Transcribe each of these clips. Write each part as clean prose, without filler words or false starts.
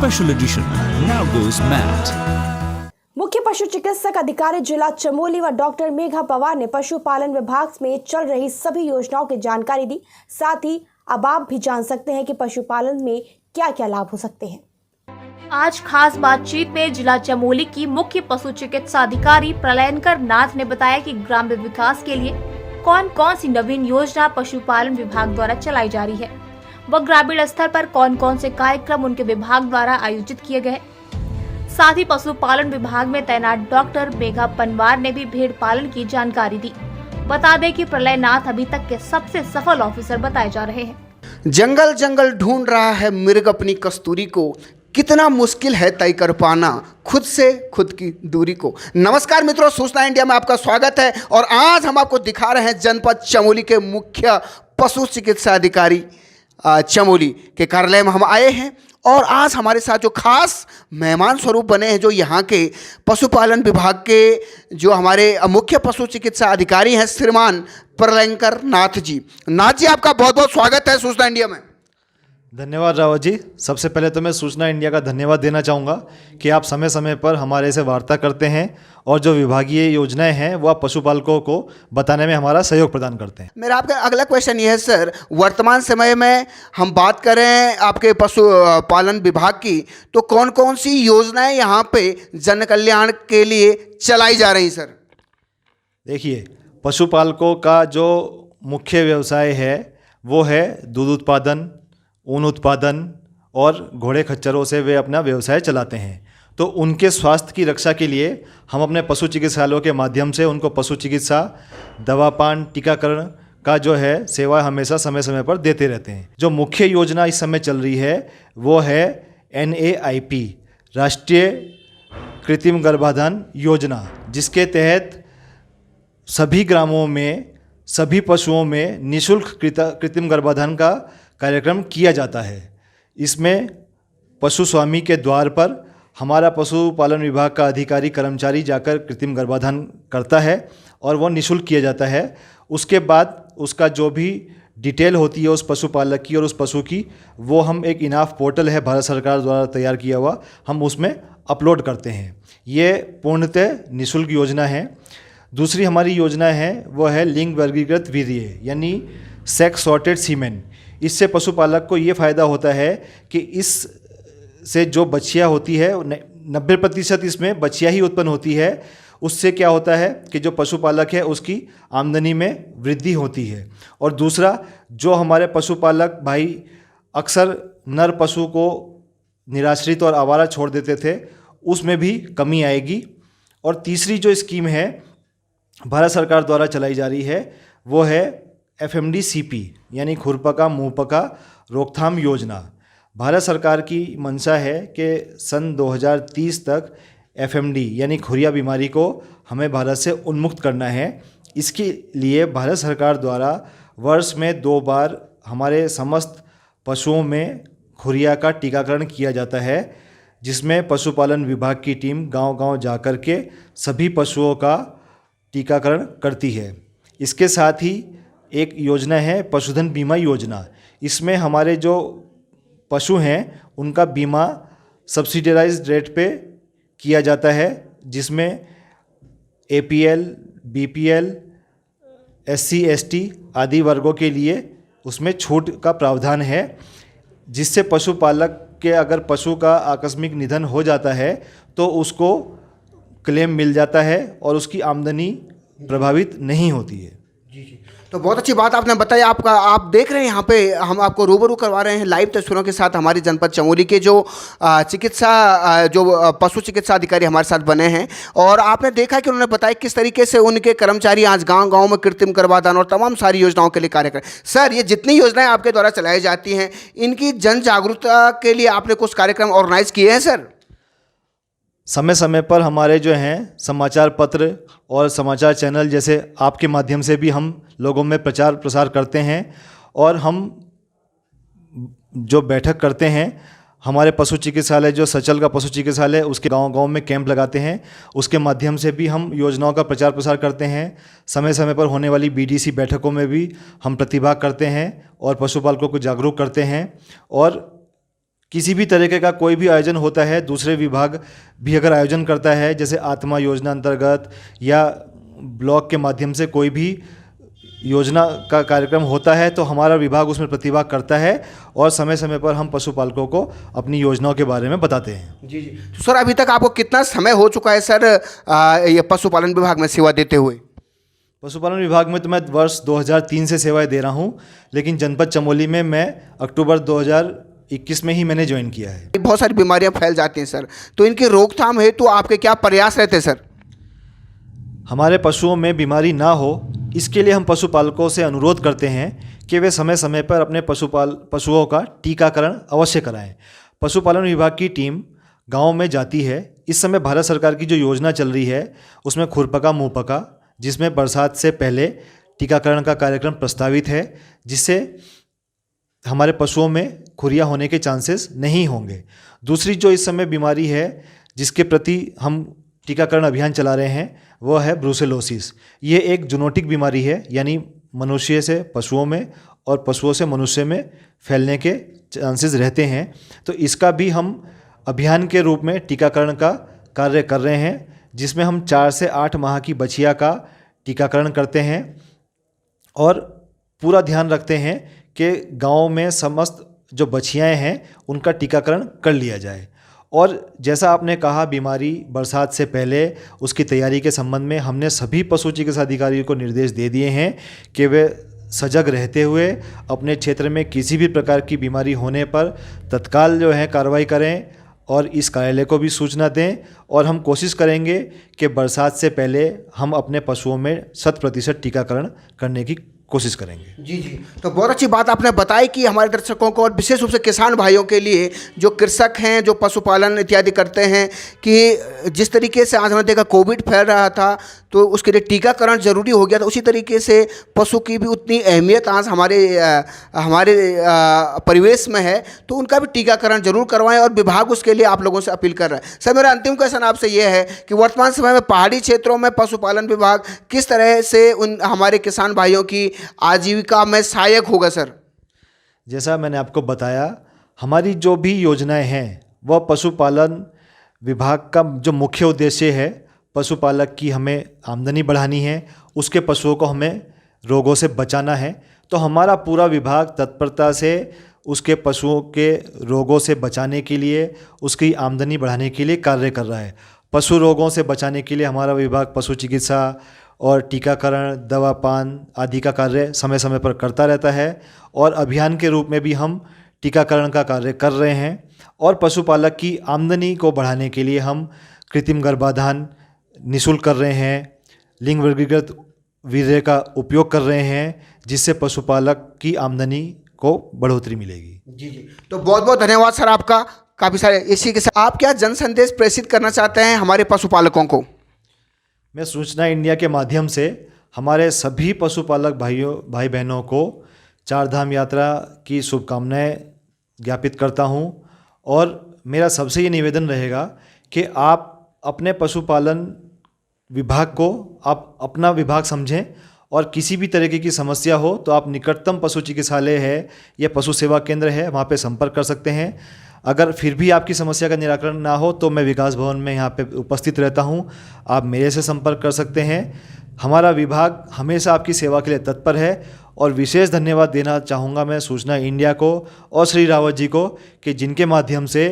special edition. Now goes Matt. मुख्य पशु चिकित्सक अधिकारी जिला चमोली व डॉक्टर मेघा पवार ने पशुपालन विभाग में चल रही सभी योजनाओं की जानकारी दी। साथ ही अब आप भी जान सकते हैं कि पशुपालन में क्या क्या लाभ हो सकते हैं। आज खास बातचीत में जिला चमोली की मुख्य पशु चिकित्सा अधिकारी प्रलयनकर नाथ ने बताया कि ग्राम्य विकास के लिए कौन कौन सी नवीन योजना पशुपालन विभाग द्वारा चलाई जा रही है व ग्रामीण स्तर पर कौन कौन से कार्यक्रम उनके विभाग द्वारा आयोजित किए गए। साथ ही पशुपालन विभाग में तैनात डॉक्टर मेघा पनवार ने भी भेड़ पालन की जानकारी दी। बता दें कि प्रलयनाथ अभी तक के सबसे सफल ऑफिसर बताए जा रहे हैं। जंगल जंगल ढूंढ रहा है मिर्ग अपनी कस्तूरी को, कितना मुश्किल है तय कर पाना खुद से खुद की दूरी को। नमस्कार मित्रों, सूचना इंडिया में आपका स्वागत है और आज हम आपको दिखा रहे हैं जनपद चमोली के मुख्य पशु चिकित्सा अधिकारी चमोली के कार्यालय में हम आए हैं और आज हमारे साथ जो खास मेहमान स्वरूप बने हैं, जो यहाँ के पशुपालन विभाग के जो हमारे मुख्य पशु चिकित्सा अधिकारी हैं श्रीमान प्रलयनकर नाथ जी। नाथ जी, आपका बहुत बहुत स्वागत है सूचना इंडिया में। धन्यवाद रावत जी। सबसे पहले तो मैं सूचना इंडिया का धन्यवाद देना चाहूँगा कि आप समय समय पर हमारे से वार्ता करते हैं और जो विभागीय योजनाएं हैं वो आप पशुपालकों को बताने में हमारा सहयोग प्रदान करते हैं। मेरा आपका अगला क्वेश्चन ये है सर, वर्तमान समय में हम बात करें आपके पशुपालन विभाग की, तो कौन कौन सी योजनाएं यहाँ पे जन कल्याण के लिए चलाई जा रही सर? देखिए, पशुपालकों का जो मुख्य व्यवसाय है वो है दूध उत्पादन, ऊन उत्पादन और घोड़े खच्चरों से वे अपना व्यवसाय चलाते हैं। तो उनके स्वास्थ्य की रक्षा के लिए हम अपने पशु चिकित्सालयों के माध्यम से उनको पशु चिकित्सा, दवापान, टीकाकरण का जो है सेवा हमेशा समय समय पर देते रहते हैं। जो मुख्य योजना इस समय चल रही है वो है NAIP, राष्ट्रीय कृत्रिम गर्भाधान योजना, जिसके तहत सभी ग्रामों में सभी पशुओं में निःशुल्क कृत्रिम गर्भाधान का कार्यक्रम किया जाता है। इसमें पशु स्वामी के द्वार पर हमारा पशुपालन विभाग का अधिकारी कर्मचारी जाकर कृत्रिम गर्भाधान करता है और वो निःशुल्क किया जाता है। उसके बाद उसका जो भी डिटेल होती है उस पशुपालक की और उस पशु की, वो हम एक इनाफ पोर्टल है भारत सरकार द्वारा तैयार किया हुआ, हम उसमें अपलोड करते हैं। ये पूर्णतः निःशुल्क योजना है। दूसरी हमारी योजना है वो है लिंग वर्गीकृत वीर्य, यानी सेक्स सॉर्टेड सीमेन। इससे पशुपालक को ये फ़ायदा होता है कि इस से जो बच्चियाँ होती है 90% इसमें बच्चियाँ ही उत्पन्न होती है। उससे क्या होता है कि जो पशुपालक है उसकी आमदनी में वृद्धि होती है। और दूसरा, जो हमारे पशुपालक भाई अक्सर नर पशु को निराश्रित और आवारा छोड़ देते थे, उसमें भी कमी आएगी। और तीसरी जो स्कीम है भारत सरकार द्वारा चलाई जा रही है वो है FMD-CP, यानी खुरपका मुंहपका रोकथाम योजना। भारत सरकार की मंशा है कि सन 2030 तक FMD यानी खुरिया बीमारी को हमें भारत से उन्मुक्त करना है। इसके लिए भारत सरकार द्वारा वर्ष में 2 बार हमारे समस्त पशुओं में खुरिया का टीकाकरण किया जाता है, जिसमें पशुपालन विभाग की टीम गांव-गांव जाकर के सभी पशुओं का टीकाकरण करती है। इसके साथ ही एक योजना है पशुधन बीमा योजना। इसमें हमारे जो पशु हैं उनका बीमा सब्सिडाइज्ड रेट पे किया जाता है, जिसमें APL, BPL, SC, ST आदि वर्गों के लिए उसमें छूट का प्रावधान है, जिससे पशुपालक के अगर पशु का आकस्मिक निधन हो जाता है तो उसको क्लेम मिल जाता है और उसकी आमदनी प्रभावित नहीं होती है। तो बहुत अच्छी बात आपने बताई। आप देख रहे हैं यहाँ पे हम आपको रूबरू करवा रहे हैं लाइव तस्वीरों के साथ हमारी जनपद चमोली के जो पशु चिकित्सा अधिकारी हमारे साथ बने हैं, और आपने देखा कि उन्होंने बताया किस तरीके से उनके कर्मचारी आज गांव-गांव में कृत्रिम गर्भाधान और तमाम सारी योजनाओं के लिए कार्य करें। सर, ये जितनी योजनाएं आपके द्वारा चलाई जाती हैं, इनकी जन जागरूकता के लिए आपने कुछ कार्यक्रम ऑर्गेनाइज किए हैं सर? समय समय पर हमारे जो हैं समाचार पत्र और समाचार चैनल जैसे आपके माध्यम से भी हम लोगों में प्रचार प्रसार करते हैं, और हम जो बैठक करते हैं हमारे पशु चिकित्सालय जो सचल का पशु चिकित्सालय उसके गांव-गांव में कैंप लगाते हैं, उसके माध्यम से भी हम योजनाओं का प्रचार प्रसार करते हैं। समय समय पर होने वाली BDC बैठकों में भी हम प्रतिभाग करते हैं और पशुपालकों को जागरूक करते हैं। और किसी भी तरीके का कोई भी आयोजन होता है, दूसरे विभाग भी अगर आयोजन करता है, जैसे आत्मा योजना अंतर्गत या ब्लॉक के माध्यम से कोई भी योजना का कार्यक्रम होता है, तो हमारा विभाग उसमें प्रतिभाग करता है और समय समय पर हम पशुपालकों को अपनी योजनाओं के बारे में बताते हैं। जी जी। तो सर अभी तक आपको कितना समय हो चुका है सर ये पशुपालन विभाग में सेवा देते हुए? पशुपालन विभाग में तो मैं वर्ष 2003 से सेवाएं दे रहा हूं, लेकिन जनपद चमोली में मैं अक्टूबर 2021 में ही मैंने ज्वाइन किया है। बहुत सारी बीमारियां फैल जाती हैं सर, तो इनकी रोकथाम हेतु आपके क्या प्रयास रहते हैं सर? हमारे पशुओं में बीमारी ना हो, इसके लिए हम पशुपालकों से अनुरोध करते हैं कि वे समय समय पर अपने पशुओं का टीकाकरण अवश्य कराएं। पशुपालन विभाग की टीम गाँव में जाती है। इस समय भारत सरकार की जो योजना चल रही है उसमें खुरपका मुँहपका, जिसमें बरसात से पहले टीकाकरण का कार्यक्रम प्रस्तावित है, जिससे हमारे पशुओं में खुरिया होने के चांसेस नहीं होंगे। दूसरी जो इस समय बीमारी है जिसके प्रति हम टीकाकरण अभियान चला रहे हैं वो है ब्रूसेलोसिस। ये एक जूनोटिक बीमारी है, यानी मनुष्य से पशुओं में और पशुओं से मनुष्य में फैलने के चांसेस रहते हैं। तो इसका भी हम अभियान के रूप में टीकाकरण का कार्य कर रहे हैं, जिसमें हम 4 से 8 माह की बछिया का टीकाकरण करते हैं और पूरा ध्यान रखते हैं कि गांव में समस्त जो बछियाएँ हैं उनका टीकाकरण कर लिया जाए। और जैसा आपने कहा बीमारी बरसात से पहले उसकी तैयारी के संबंध में हमने सभी पशु चिकित्सा अधिकारियों को निर्देश दे दिए हैं कि वे सजग रहते हुए अपने क्षेत्र में किसी भी प्रकार की बीमारी होने पर तत्काल जो है कार्रवाई करें और इस कार्यालय को भी सूचना दें। और हम कोशिश करेंगे कि बरसात से पहले हम अपने पशुओं में 100% टीकाकरण करने की कोशिश करेंगे। जी जी। तो बहुत अच्छी बात आपने बताई कि हमारे दर्शकों को और विशेष रूप से किसान भाइयों के लिए जो कृषक हैं, जो पशुपालन इत्यादि करते हैं, कि जिस तरीके से आज हमने देखा कोविड फैल रहा था तो उसके लिए टीकाकरण जरूरी हो गया था, उसी तरीके से पशु की भी उतनी अहमियत आज हमारे परिवेश में है, तो उनका भी टीकाकरण जरूर करवाएं और विभाग उसके लिए आप लोगों से अपील कर रहा है। सर मेरा अंतिम क्वेश्चन आपसे यह है कि वर्तमान समय में पहाड़ी क्षेत्रों में पशुपालन विभाग किस तरह से उन हमारे किसान भाइयों की आजीविका में सहायक होगा सर? जैसा मैंने आपको बताया, हमारी जो भी योजनाएं हैं वह पशुपालन विभाग का जो मुख्य उद्देश्य है, पशुपालक की हमें आमदनी बढ़ानी है, उसके पशुओं को हमें रोगों से बचाना है। तो हमारा पूरा विभाग तत्परता से उसके पशुओं के रोगों से बचाने के लिए, उसकी आमदनी बढ़ाने के लिए कार्य कर रहा है। पशु रोगों से बचाने के लिए हमारा विभाग पशु चिकित्सा और टीकाकरण, दवापान आदि का कार्य समय समय पर करता रहता है और अभियान के रूप में भी हम टीकाकरण का कार्य कर रहे हैं। और पशुपालक की आमदनी को बढ़ाने के लिए हम कृत्रिम गर्भाधान निःशुल्क कर रहे हैं, लिंग वर्गीकृत वीर्य का उपयोग कर रहे हैं, जिससे पशुपालक की आमदनी को बढ़ोतरी मिलेगी। जी जी। तो बहुत बहुत धन्यवाद सर आपका। काफ़ी सारे इसी के साथ आप क्या जन संदेश प्रेषित करना चाहते हैं हमारे पशुपालकों को? मैं सूचना इंडिया के माध्यम से हमारे सभी पशुपालक भाई बहनों को 4 धाम यात्रा की शुभकामनाएं ज्ञापित करता हूं और मेरा सबसे ये निवेदन रहेगा कि आप अपने पशुपालन विभाग को आप अपना विभाग समझें और किसी भी तरीके की समस्या हो तो आप निकटतम पशु चिकित्सालय है या पशु सेवा केंद्र है, वहाँ पे संपर्क कर सकते हैं। अगर फिर भी आपकी समस्या का निराकरण ना हो तो मैं विकास भवन में यहाँ पे उपस्थित रहता हूँ, आप मेरे से संपर्क कर सकते हैं। हमारा विभाग हमेशा आपकी सेवा के लिए तत्पर है और विशेष धन्यवाद देना चाहूँगा मैं सूचना इंडिया को और श्री रावत जी को कि जिनके माध्यम से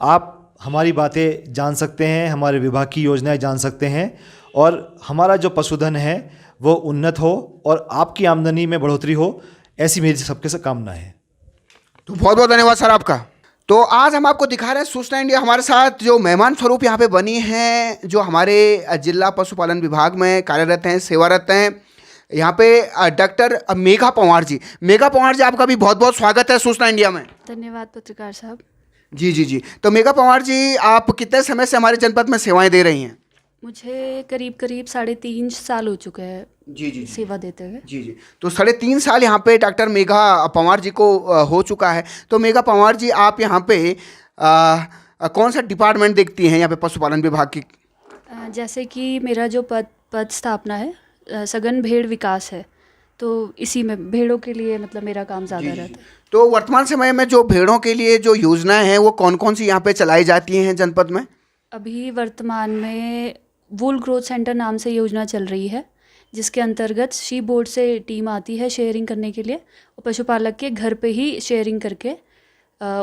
आप हमारी बातें जान सकते हैं, हमारे विभाग की योजनाएं जान सकते हैं और हमारा जो पशुधन है वो उन्नत हो और आपकी आमदनी में बढ़ोतरी हो, ऐसी मेरी सबके से कामना है। तो बहुत बहुत धन्यवाद सर आपका। तो आज हम आपको दिखा रहे हैं सूचना इंडिया हमारे साथ जो मेहमान स्वरूप यहाँ पे बनी है, जो हमारे जिला पशुपालन विभाग में कार्यरत हैं, सेवारत हैं। यहाँ पे डॉक्टर मेघा पंवार जी। मेघा पंवार जी, आपका भी बहुत बहुत स्वागत है सूचना इंडिया में। धन्यवाद पत्रकार साहब। जी जी जी। तो मेघा पंवार जी, आप कितने समय से हमारे जनपद में सेवाएं दे रही हैं? मुझे करीब 3.5 साल हो चुके हैं जी जी सेवा देते हुए। जी जी। तो 3.5 साल यहाँ पे डॉक्टर मेघा पंवार जी को हो चुका है। तो मेघा पंवार जी, आप यहाँ पे कौन सा डिपार्टमेंट देखती हैं यहाँ पे पशुपालन विभाग की? जैसे कि मेरा जो पद स्थापना है सघन भेड़ विकास है, तो इसी में भेड़ों के लिए मतलब मेरा काम ज़्यादा रहता है। तो वर्तमान समय में जो भेड़ों के लिए जो योजनाएं हैं वो कौन कौन सी यहाँ पे चलाई जाती हैं जनपद में? अभी वर्तमान में वूल ग्रोथ सेंटर नाम से योजना चल रही है, जिसके अंतर्गत शीप बोर्ड से टीम आती है शेयरिंग करने के लिए, और पशुपालक के घर पे ही शेयरिंग करके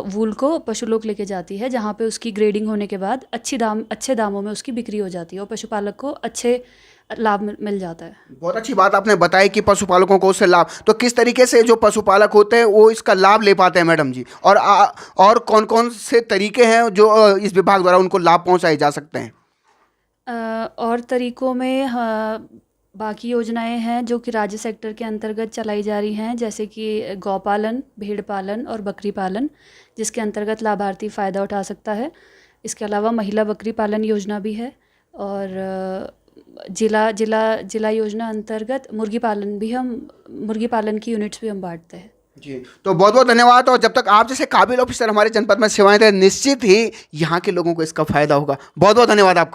वूल को पशु लोग लेके जाती है, जहाँ पे उसकी ग्रेडिंग होने के बाद अच्छे दामों में उसकी बिक्री हो जाती है और पशुपालक को अच्छे लाभ मिल जाता है। बहुत अच्छी बात आपने बताई कि पशुपालकों को उससे लाभ, तो किस तरीके से जो पशुपालक होते हैं वो इसका लाभ ले पाते हैं मैडम जी, और कौन कौन से तरीके हैं जो इस विभाग द्वारा उनको लाभ पहुंचाए जा सकते हैं? और तरीकों में बाकी योजनाएं हैं जो कि राज्य सेक्टर के अंतर्गत चलाई जा रही हैं, जैसे कि गौपालन, भेड़ पालन और बकरी पालन, जिसके अंतर्गत लाभार्थी फ़ायदा उठा सकता है। इसके अलावा महिला बकरी पालन योजना भी है, और जिला योजना अंतर्गत मुर्गी पालन की यूनिट्स भी हम बांटते हैं। जी, तो बहुत बहुत धन्यवाद। और जब तक आप जैसे काबिल ऑफिसर हमारे जनपद में सेवाएं दें, निश्चित ही यहाँ के लोगों को इसका फायदा होगा। बहुत बहुत धन्यवाद आपका।